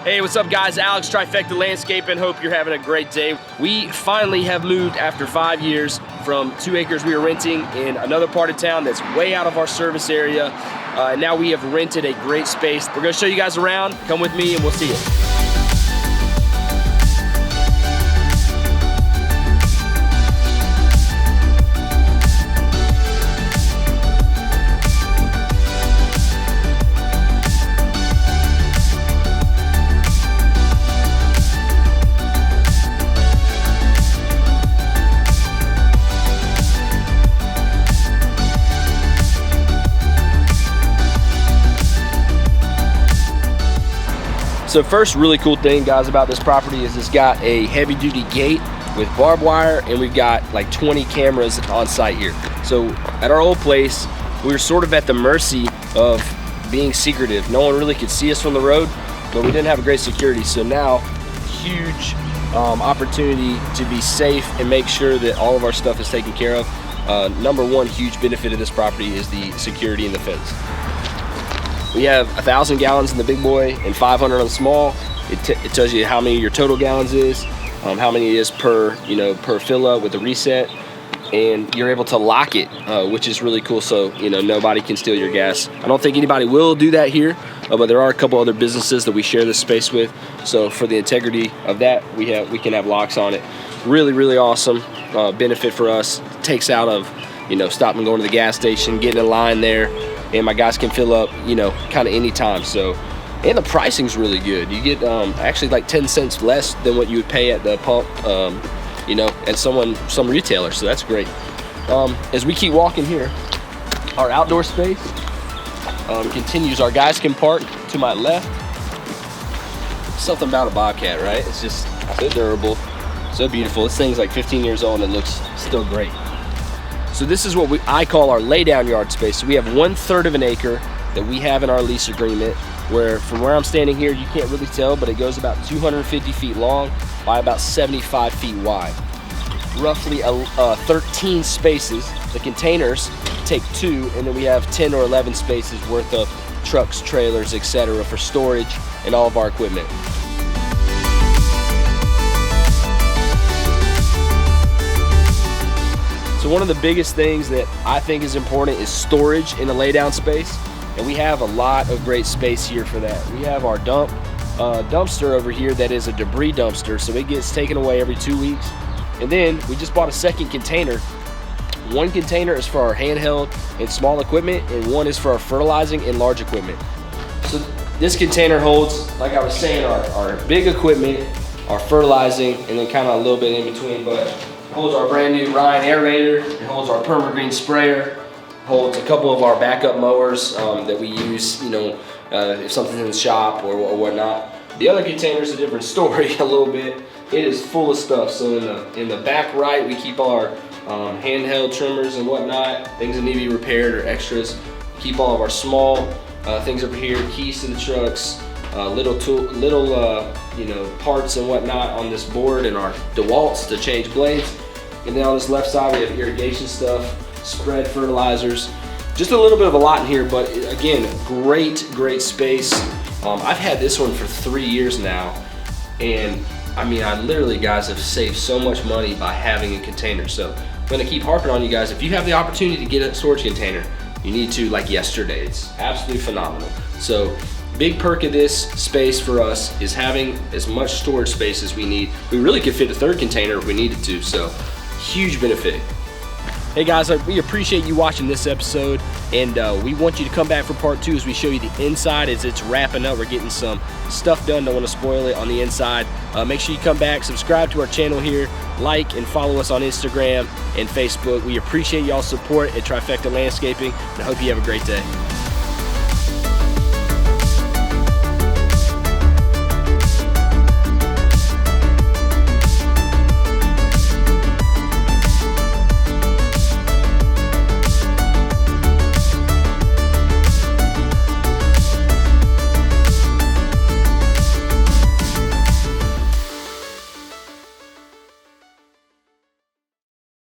Hey, what's up guys? Alex, Trifecta Landscaping. Hope you're having a great day. We finally have moved after 5 years from 2 acres we were renting in another part of town that's way out of our service area. And now we have rented a great space. We're gonna show you guys around. Come with me and we'll see you. So first really cool thing, guys, about this property is it's got a heavy duty gate with barbed wire, and we've got like 20 cameras on site here. So at our old place, we were sort of at the mercy of being secretive. No one really could see us from the road, but we didn't have a great security. So now, huge opportunity to be safe and make sure that all of our stuff is taken care of. Number one huge benefit of this property is the security and the fence. We have 1,000 gallons in the big boy and 500 on the small. It tells you how many your total gallons is, how many it is per fill up with the reset, and you're able to lock it, which is really cool. So nobody can steal your gas. I don't think anybody will do that here, but there are a couple other businesses that we share this space with. So for the integrity of that, we can have locks on it. Really awesome benefit for us. It takes out of stopping and going to the gas station, getting in line there. And my guys can fill up, kind of anytime. So, and the pricing's really good. You get actually like 10 cents less than what you would pay at the pump, at some retailer. So that's great. As we keep walking here, our outdoor space continues. Our guys can park to my left. Something about a Bobcat, right? It's just so durable, so beautiful. This thing's like 15 years old and it looks still great. So this is what I call our laydown yard space. So we have 1/3 of an acre that we have in our lease agreement, where from where I'm standing here, you can't really tell, but it goes about 250 feet long by about 75 feet wide. Roughly 13 spaces. The containers take 2, and then we have 10 or 11 spaces worth of trucks, trailers, etc. for storage and all of our equipment. So one of the biggest things that I think is important is storage in a laydown space, and we have a lot of great space here for that. We have our dumpster over here that is a debris dumpster, so it gets taken away every 2 weeks. And then we just bought a second container. One container is for our handheld and small equipment, and one is for our fertilizing and large equipment. So this container holds, like I was saying, our big equipment, our fertilizing, and then kind of a little bit in between, but holds our brand new Ryan aerator, it holds our permagreen sprayer, holds a couple of our backup mowers that we use, if something's in the shop or whatnot. The other container is a different story a little bit. It is full of stuff. So in the back right, we keep all our handheld trimmers and whatnot, things that need to be repaired or extras. Keep all of our small things over here, keys to the trucks, little parts and whatnot on this board, and our DeWalt's to change blades. And then on this left side we have irrigation stuff, spread fertilizers, just a little bit of a lot in here, but again, great space. I've had this one for 3 years now, and I literally, guys, have saved so much money by having a container. So I'm gonna keep harping on you guys. If you have the opportunity to get a storage container, you need to, like yesterday. It's absolutely phenomenal. So big perk of this space for us is having as much storage space as we need. We really could fit a 3rd container if we needed to, so huge benefit. Hey guys, we appreciate you watching this episode, and we want you to come back for part 2 as we show you the inside as it's wrapping up. We're getting some stuff done, don't want to spoil it on the inside. Make sure you come back, subscribe to our channel here, like and follow us on Instagram and Facebook. We appreciate y'all's support at Trifecta Landscaping, and I hope you have a great day.